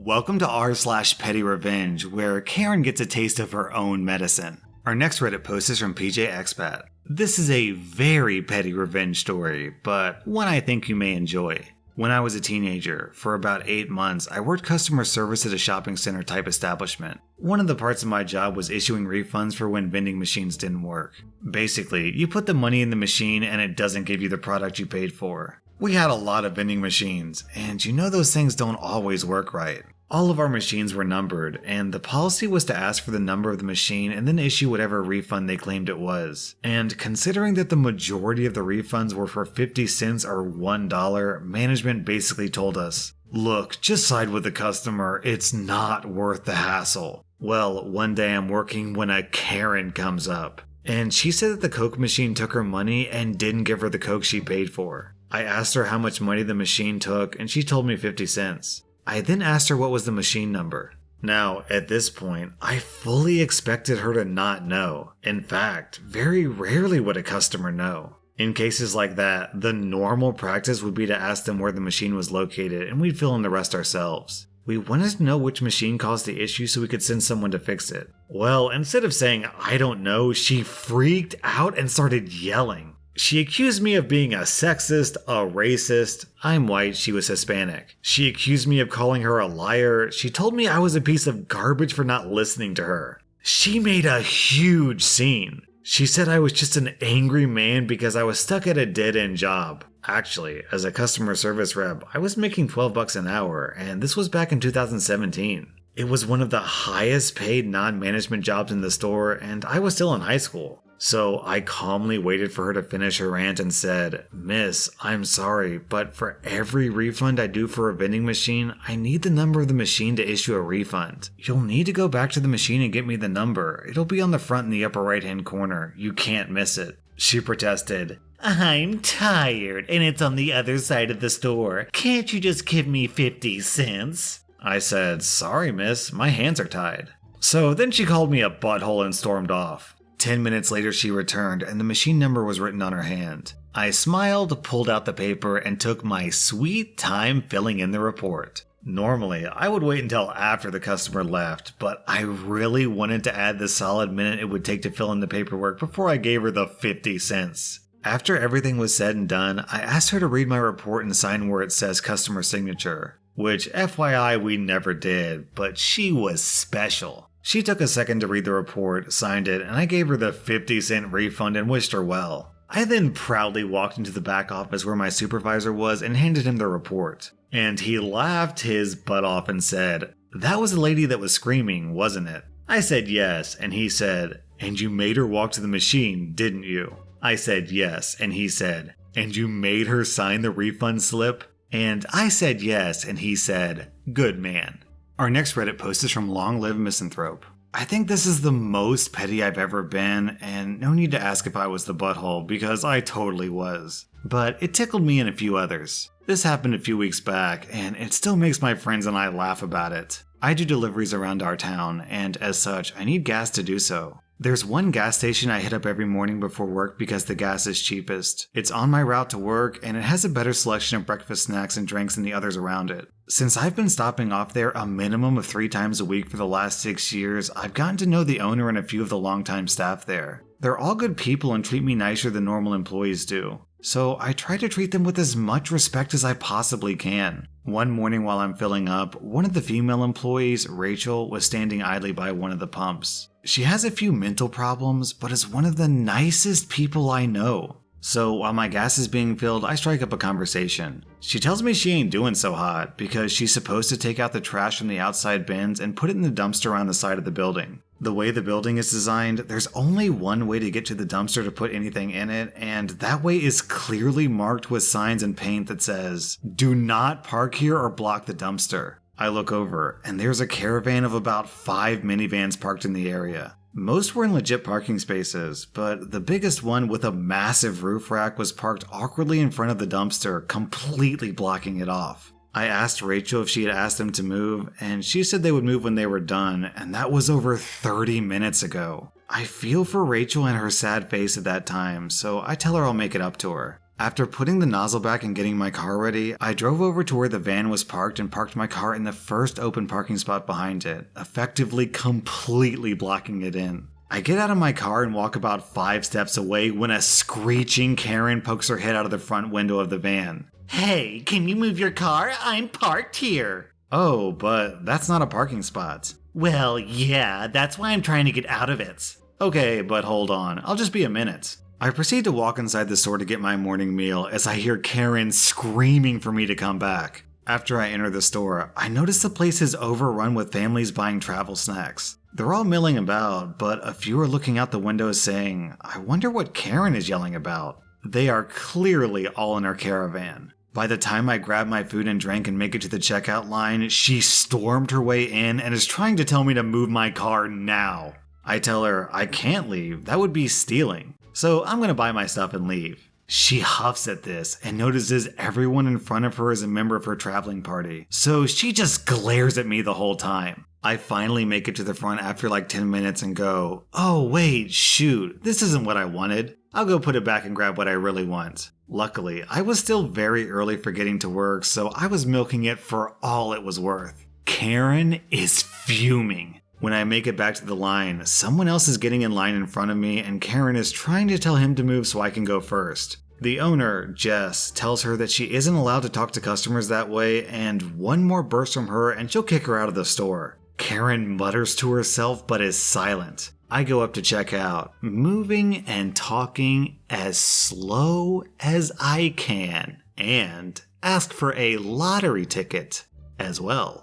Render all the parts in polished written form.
Welcome to r/Pettyrevenge, where Karen gets a taste of her own medicine. Our next Reddit post is from PJ Expat. This is a very petty revenge story, but one I think you may enjoy. When I was a teenager, for about 8 months, I worked customer service at a shopping center type establishment. One of the parts of my job was issuing refunds for when vending machines didn't work. Basically, you put the money in the machine and it doesn't give you the product you paid for. We had a lot of vending machines, and you know those things don't always work right. All of our machines were numbered, and the policy was to ask for the number of the machine and then issue whatever refund they claimed it was. And considering that the majority of the refunds were for 50 cents or $1, management basically told us, "Look, just side with the customer, it's not worth the hassle." Well, one day I'm working when a Karen comes up, and she said that the Coke machine took her money and didn't give her the Coke she paid for. I asked her how much money the machine took, and she told me 50 cents. I then asked her what was the machine number. Now, at this point, I fully expected her to not know. In fact, very rarely would a customer know. In cases like that, the normal practice would be to ask them where the machine was located, and we'd fill in the rest ourselves. We wanted to know which machine caused the issue so we could send someone to fix it. Well, instead of saying, "I don't know," she freaked out and started yelling. She accused me of being a sexist, a racist. I'm white, she was Hispanic. She accused me of calling her a liar. She told me I was a piece of garbage for not listening to her. She made a huge scene. She said I was just an angry man because I was stuck at a dead-end job. Actually, as a customer service rep, I was making $12 an hour, and this was back in 2017. It was one of the highest paid non-management jobs in the store, and I was still in high school. So I calmly waited for her to finish her rant and said, "Miss, I'm sorry, but for every refund I do for a vending machine, I need the number of the machine to issue a refund. You'll need to go back to the machine and get me the number. It'll be on the front in the upper right-hand corner. You can't miss it." She protested, "I'm tired, and it's on the other side of the store. Can't you just give me 50 cents? I said, "Sorry, miss, my hands are tied." So then she called me a butthole and stormed off. 10 minutes later she returned and the machine number was written on her hand. I smiled, pulled out the paper, and took my sweet time filling in the report. Normally, I would wait until after the customer left, but I really wanted to add the solid minute it would take to fill in the paperwork before I gave her the 50 cents. After everything was said and done, I asked her to read my report and sign where it says customer signature, which FYI we never did, but she was special. She took a second to read the report, signed it, and I gave her the 50-cent refund and wished her well. I then proudly walked into the back office where my supervisor was and handed him the report. And he laughed his butt off and said, "That was the lady that was screaming, wasn't it?" I said yes, and he said, "And you made her walk to the machine, didn't you?" I said yes, and he said, "And you made her sign the refund slip?" And I said yes, and he said, "Good man." Our next Reddit post is from Long Live Misanthrope. I think this is the most petty I've ever been, and no need to ask if I was the butthole, because I totally was. But it tickled me and a few others. This happened a few weeks back, and it still makes my friends and I laugh about it. I do deliveries around our town, and as such, I need gas to do so. There's one gas station I hit up every morning before work because the gas is cheapest. It's on my route to work, and it has a better selection of breakfast snacks and drinks than the others around it. Since I've been stopping off there a minimum of 3 times a week for the last 6 years, I've gotten to know the owner and a few of the longtime staff there. They're all good people and treat me nicer than normal employees do. So I try to treat them with as much respect as I possibly can. One morning while I'm filling up, one of the female employees, Rachel, was standing idly by one of the pumps. She has a few mental problems, but is one of the nicest people I know. So while my gas is being filled, I strike up a conversation. She tells me she ain't doing so hot because she's supposed to take out the trash from the outside bins and put it in the dumpster on the side of the building. The way the building is designed, there's only one way to get to the dumpster to put anything in it, and that way is clearly marked with signs and paint that says, "Do not park here or block the dumpster." I look over, and there's a caravan of about 5 minivans parked in the area. Most were in legit parking spaces, but the biggest one with a massive roof rack was parked awkwardly in front of the dumpster, completely blocking it off. I asked Rachel if she had asked them to move, and she said they would move when they were done, and that was over 30 minutes ago. I feel for Rachel and her sad face at that time, so I tell her I'll make it up to her. After putting the nozzle back and getting my car ready, I drove over to where the van was parked and parked my car in the first open parking spot behind it, effectively completely blocking it in. I get out of my car and walk about 5 steps away when a screeching Karen pokes her head out of the front window of the van. "Hey, can you move your car? I'm parked here." "Oh, but that's not a parking spot." "Well, yeah, that's why I'm trying to get out of it." "Okay, but hold on, I'll just be a minute." I proceed to walk inside the store to get my morning meal as I hear Karen screaming for me to come back. After I enter the store, I notice the place is overrun with families buying travel snacks. They're all milling about, but a few are looking out the windows saying, "I wonder what Karen is yelling about." They are clearly all in her caravan. By the time I grab my food and drink and make it to the checkout line, she stormed her way in and is trying to tell me to move my car now. I tell her I can't leave, that would be stealing. So I'm gonna buy my stuff and leave. She huffs at this and notices everyone in front of her is a member of her traveling party, so she just glares at me the whole time. I finally make it to the front after like 10 minutes and go, "Oh wait, shoot, this isn't what I wanted. I'll go put it back and grab what I really want." Luckily, I was still very early for getting to work, so I was milking it for all it was worth. Karen is fuming. When I make it back to the line, someone else is getting in line in front of me and Karen is trying to tell him to move so I can go first. The owner, Jess, tells her that she isn't allowed to talk to customers that way and one more burst from her and she'll kick her out of the store. Karen mutters to herself but is silent. I go up to check out, moving and talking as slow as I can, and ask for a lottery ticket as well.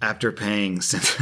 After paying, since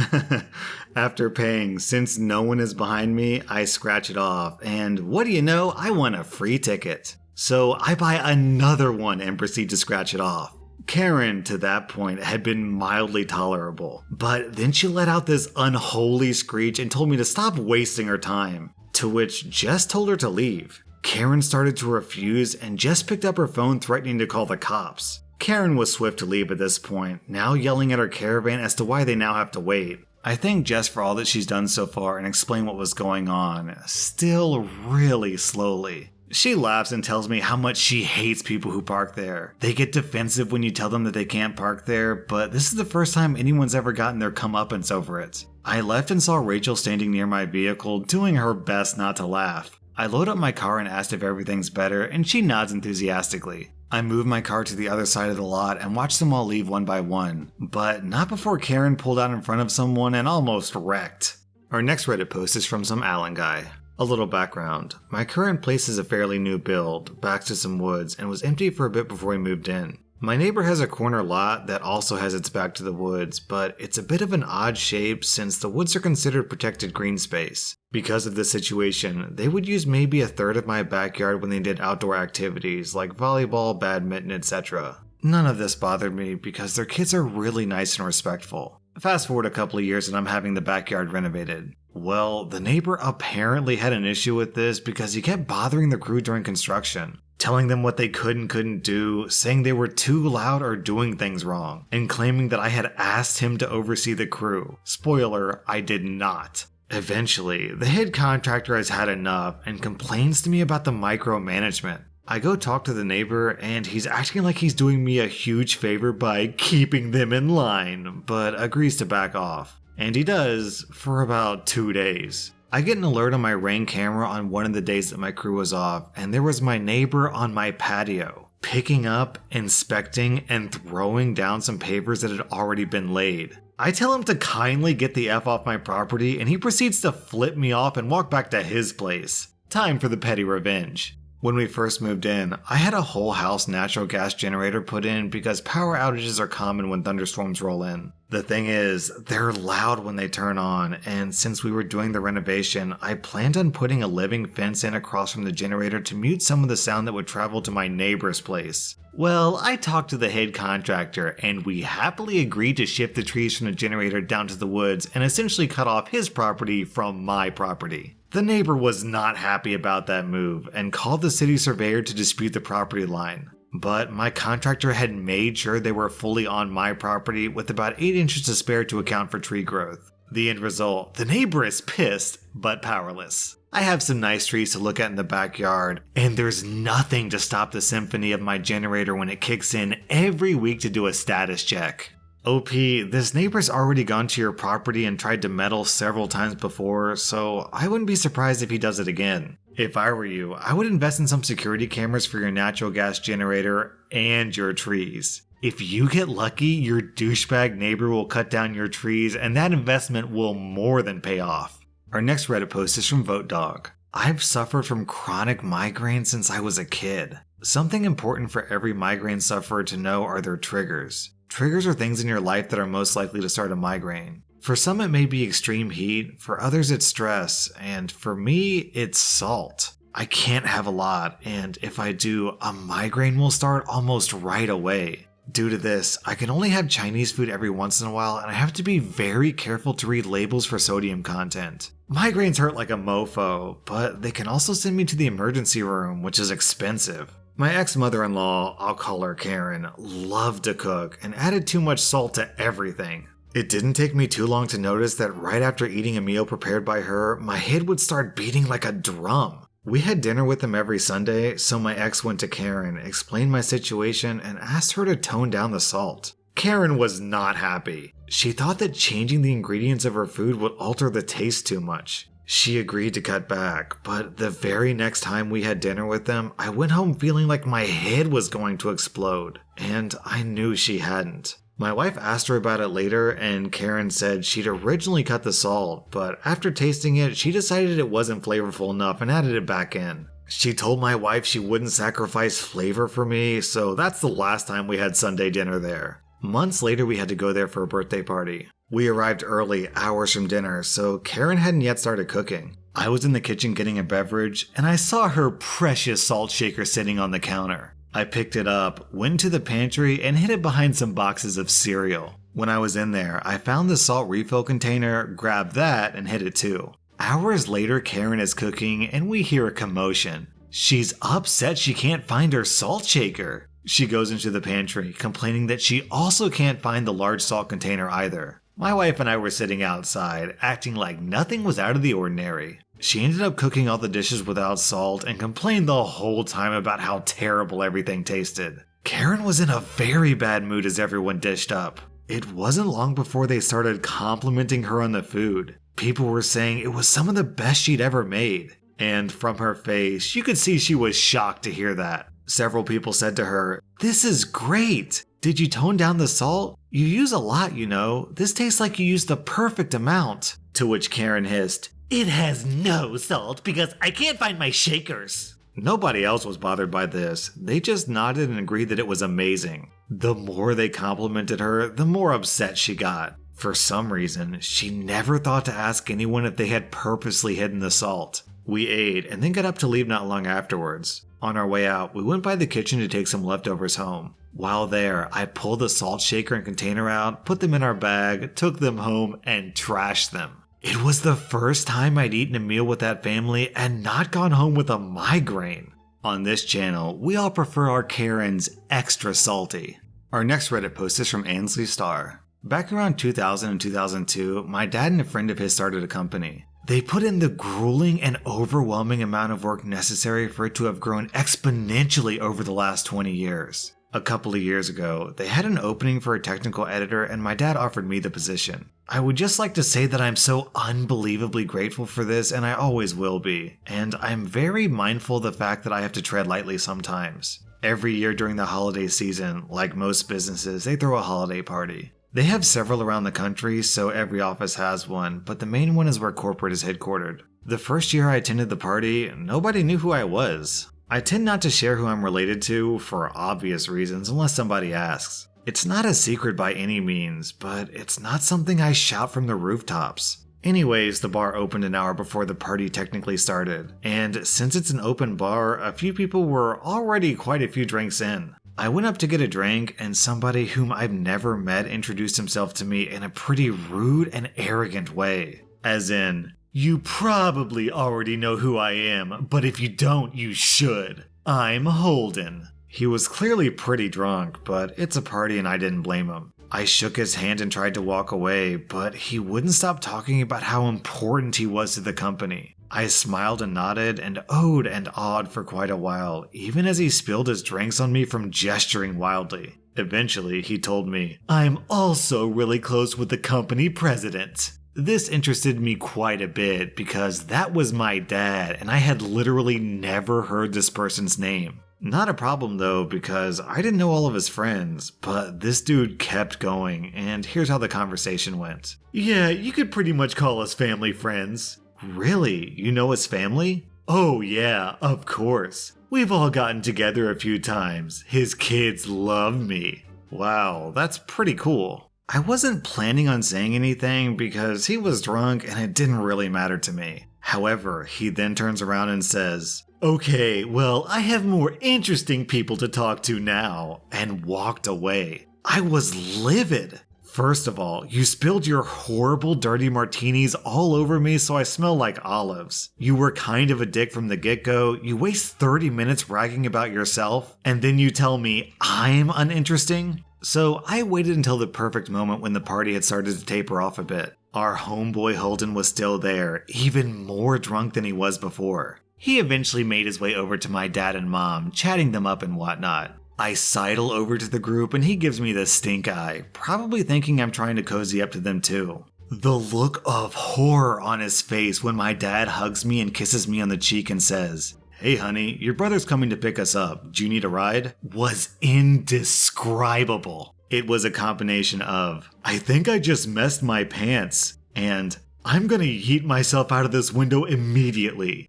no one is behind me, I scratch it off, and what do you know, I won a free ticket. So I buy another one and proceed to scratch it off. Karen, to that point, had been mildly tolerable, but then she let out this unholy screech and told me to stop wasting her time, to which Jess told her to leave. Karen started to refuse and Jess picked up her phone threatening to call the cops. Karen was swift to leave at this point, now yelling at her caravan as to why they now have to wait. I thank Jess for all that she's done so far and explain what was going on, still really slowly. She laughs and tells me how much she hates people who park there. They get defensive when you tell them that they can't park there, but this is the first time anyone's ever gotten their comeuppance over it. I left and saw Rachel standing near my vehicle, doing her best not to laugh. I load up my car and asked if everything's better, and she nods enthusiastically. I move my car to the other side of the lot and watch them all leave one by one, but not before Karen pulled out in front of someone and almost wrecked. Our next Reddit post is from some Alan guy. A little background. My current place is a fairly new build, backs to some woods, and was empty for a bit before we moved in. My neighbor has a corner lot that also has its back to the woods, but it's a bit of an odd shape since the woods are considered protected green space. Because of this situation, they would use maybe a third of my backyard when they did outdoor activities like volleyball, badminton, etc. None of this bothered me because their kids are really nice and respectful. Fast forward a couple of years and I'm having the backyard renovated. Well, the neighbor apparently had an issue with this because he kept bothering the crew during construction, telling them what they could and couldn't do, saying they were too loud or doing things wrong, and claiming that I had asked him to oversee the crew. Spoiler, I did not. Eventually, the head contractor has had enough and complains to me about the micromanagement. I go talk to the neighbor and he's acting like he's doing me a huge favor by keeping them in line, but agrees to back off. And he does, for about 2 days. I get an alert on my Ring camera on one of the days that my crew was off, and there was my neighbor on my patio, picking up, inspecting, and throwing down some pavers that had already been laid. I tell him to kindly get the F off my property, and he proceeds to flip me off and walk back to his place. Time for the petty revenge. When we first moved in, I had a whole house natural gas generator put in because power outages are common when thunderstorms roll in. The thing is, they're loud when they turn on, and since we were doing the renovation, I planned on putting a living fence in across from the generator to mute some of the sound that would travel to my neighbor's place. Well, I talked to the head contractor, and we happily agreed to shift the trees from the generator down to the woods and essentially cut off his property from my property. The neighbor was not happy about that move and called the city surveyor to dispute the property line. But my contractor had made sure they were fully on my property with about 8 inches to spare to account for tree growth. The end result, the neighbor is pissed, but powerless. I have some nice trees to look at in the backyard, and there's nothing to stop the symphony of my generator when it kicks in every week to do a status check. OP, this neighbor's already gone to your property and tried to meddle several times before, so I wouldn't be surprised if he does it again. If I were you, I would invest in some security cameras for your natural gas generator and your trees. If you get lucky, your douchebag neighbor will cut down your trees, and that investment will more than pay off. Our next Reddit post is from Vote Dog. I've suffered from chronic migraine since I was a kid. Something important for every migraine sufferer to know are their triggers. Triggers are things in your life that are most likely to start a migraine. For some it may be extreme heat, for others it's stress, and for me it's salt. I can't have a lot, and if I do, a migraine will start almost right away. Due to this, I can only have Chinese food every once in a while, and I have to be very careful to read labels for sodium content. Migraines hurt like a mofo, but they can also send me to the emergency room, which is expensive. My ex-mother-in-law, I'll call her Karen, loved to cook and added too much salt to everything. It didn't take me too long to notice that right after eating a meal prepared by her, my head would start beating like a drum. We had dinner with them every Sunday, so my ex went to Karen, explained my situation, and asked her to tone down the salt. Karen was not happy. She thought that changing the ingredients of her food would alter the taste too much. She agreed to cut back, but the very next time we had dinner with them, I went home feeling like my head was going to explode, and I knew she hadn't. My wife asked her about it later, and Karen said she'd originally cut the salt, but after tasting it, she decided it wasn't flavorful enough and added it back in. She told my wife she wouldn't sacrifice flavor for me, so that's the last time we had Sunday dinner there. Months later, we had to go there for a birthday party. We arrived early, hours from dinner, so Karen hadn't yet started cooking. I was in the kitchen getting a beverage, and I saw her precious salt shaker sitting on the counter. I picked it up, went to the pantry, and hid it behind some boxes of cereal. When I was in there, I found the salt refill container, grabbed that, and hid it too. Hours later, Karen is cooking, and we hear a commotion. She's upset she can't find her salt shaker. She goes into the pantry, complaining that she also can't find the large salt container either. My wife and I were sitting outside, acting like nothing was out of the ordinary. She ended up cooking all the dishes without salt and complained the whole time about how terrible everything tasted. Karen was in a very bad mood as everyone dished up. It wasn't long before they started complimenting her on the food. People were saying it was some of the best she'd ever made. And from her face, you could see she was shocked to hear that. Several people said to her, "This is great! Did you tone down the salt? You use a lot, you know. This tastes like you used the perfect amount." To which Karen hissed, "It has no salt because I can't find my shakers." Nobody else was bothered by this. They just nodded and agreed that it was amazing. The more they complimented her, the more upset she got. For some reason, she never thought to ask anyone if they had purposely hidden the salt. We ate and then got up to leave not long afterwards. On our way out, we went by the kitchen to take some leftovers home. While there, I pulled the salt shaker and container out, put them in our bag, took them home, and trashed them. It was the first time I'd eaten a meal with that family and not gone home with a migraine. On this channel, we all prefer our Karens extra salty. Our next Reddit post is from Ansley Starr. Back around 2000 and 2002, my dad and a friend of his started a company. They put in the grueling and overwhelming amount of work necessary for it to have grown exponentially over the last 20 years. A couple of years ago, they had an opening for a technical editor and my dad offered me the position. I would just like to say that I'm so unbelievably grateful for this and I always will be. And I'm very mindful of the fact that I have to tread lightly sometimes. Every year during the holiday season, like most businesses, they throw a holiday party. They have several around the country, so every office has one, but the main one is where corporate is headquartered. The first year I attended the party, nobody knew who I was. I tend not to share who I'm related to, for obvious reasons, unless somebody asks. It's not a secret by any means, but it's not something I shout from the rooftops. Anyways, the bar opened an hour before the party technically started, and since it's an open bar, a few people were already quite a few drinks in. I went up to get a drink, and somebody whom I've never met introduced himself to me in a pretty rude and arrogant way. As in, "You probably already know who I am, but if you don't, you should. I'm Holden." He was clearly pretty drunk, but it's a party and I didn't blame him. I shook his hand and tried to walk away, but he wouldn't stop talking about how important he was to the company. I smiled and nodded and oh'd and awed for quite a while, even as he spilled his drinks on me from gesturing wildly. Eventually, he told me, "I'm also really close with the company president." This interested me quite a bit because that was my dad and I had literally never heard this person's name. Not a problem though, because I didn't know all of his friends, but this dude kept going, and here's how the conversation went. "Yeah, you could pretty much call us family friends." "Really? You know his family?" "Oh yeah, of course. We've all gotten together a few times. His kids love me." Wow, that's pretty cool. I wasn't planning on saying anything because he was drunk and it didn't really matter to me. However, he then turns around and says, "Okay, well, I have more interesting people to talk to now," and walked away. I was livid. First of all, you spilled your horrible dirty martinis all over me so I smell like olives. You were kind of a dick from the get-go, you waste 30 minutes bragging about yourself, and then you tell me I'm uninteresting? So I waited until the perfect moment when the party had started to taper off a bit. Our homeboy Holden was still there, even more drunk than he was before. He eventually made his way over to my dad and mom, chatting them up and whatnot. I sidle over to the group and he gives me the stink eye, probably thinking I'm trying to cozy up to them too. The look of horror on his face when my dad hugs me and kisses me on the cheek and says, "Hey honey, your brother's coming to pick us up. Do you need a ride?" was indescribable. It was a combination of, "I think I just messed my pants," and "I'm gonna yeet myself out of this window immediately."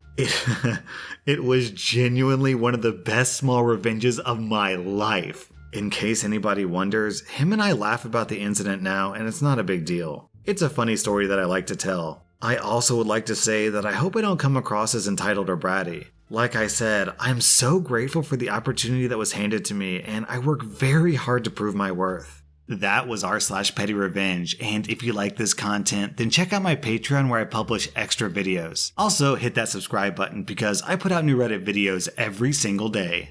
It was genuinely one of the best small revenges of my life. In case anybody wonders, him and I laugh about the incident now and it's not a big deal. It's a funny story that I like to tell. I also would like to say that I hope I don't come across as entitled or bratty. Like I said, I'm so grateful for the opportunity that was handed to me and I work very hard to prove my worth. That was r/Pettyrevenge, and if you like this content, then check out my Patreon where I publish extra videos. Also, hit that subscribe button because I put out new Reddit videos every single day.